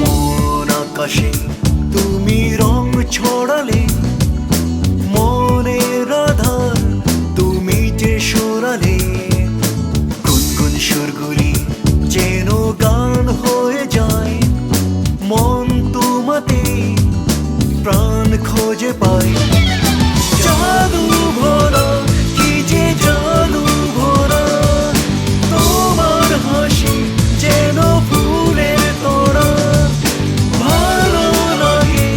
মন আকাশে তুমি রং ছড়ালে, মনের আধার তুমি যে সরালে। গুনগুন সুরগুলি যেন গান হয়ে যায়, মন তোমাতে প্রাণ খুঁজে পায়। জাদু ভরা, কি যে জাদু ভরা, তোমার হাসি যেন ফুলের তোড়া। ভালো লাগে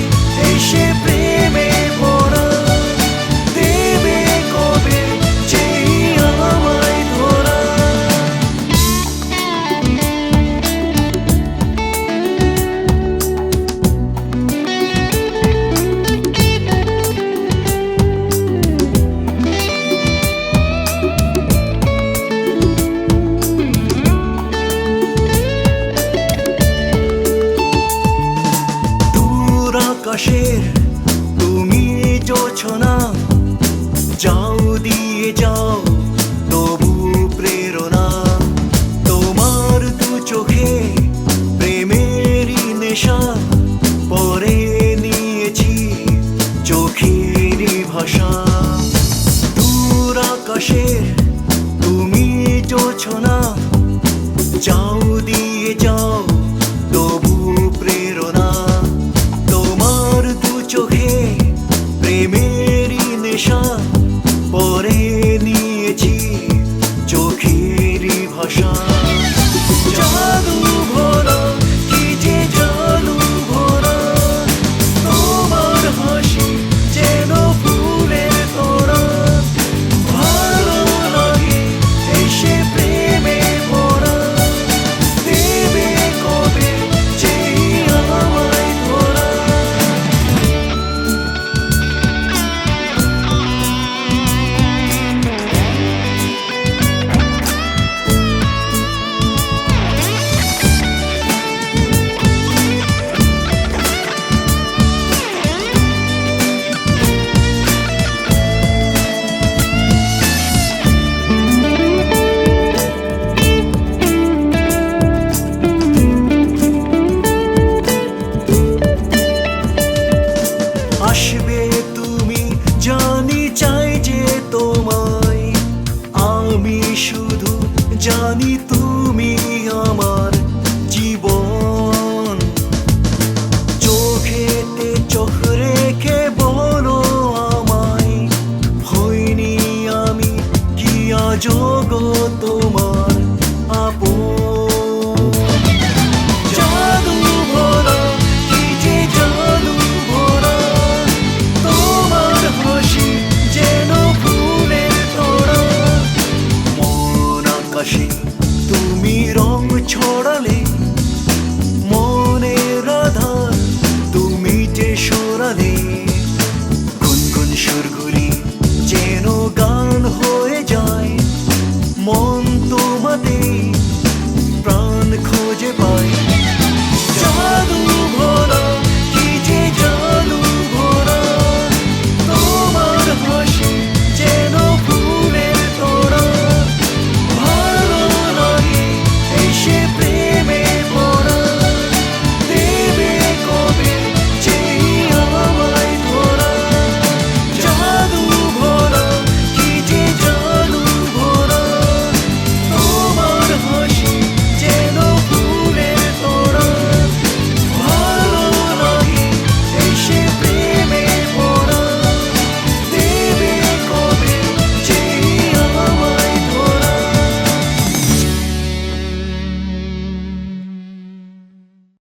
এসে প্রেমে ভরা, দেবে কবে যেই আমায় ধরা। আকাশের তুমি জোছনা, যাও দিয়ে যাও তবু প্রেরণা। তোমার দু চোখে প্রেমেরই নেশা, পরে নিয়েছি চোখেরই ভাষা। দূর আকাশের তুমি জোছনা, যাও দিয়ে যাও তবু প্রেরণা। চোখে প্রেমেরই নেশা, পরে নিয়েছি চোখেরই ভাষা। জাদু ভরা, কি যে জাদু ভরা, তোমার হাসি যেন ফুলের তোড়া। ভালো লাগে এসে প্রেমে ভরা, দেবে কবে যেই আমায় ধরা। আসবে তুমি জানি চাই যে তোমায়, আমি শুধু জানি তুমি আমার জীবন। চোখেতে চোখ রেখে বলো আমায়, হইনি আমি কি আজও গো তোমার আপন। জাদু ভরা, কি যে জাদু ভরা, তোমার হাসি যেন ফুলের তোড়া। মন আকাশে তুমি রং ছড়ালে, মনের আধার তুমি যে সরালে। গুনগুন সুরগুলি যেন গান হয়ে যায়, মন তোমাতে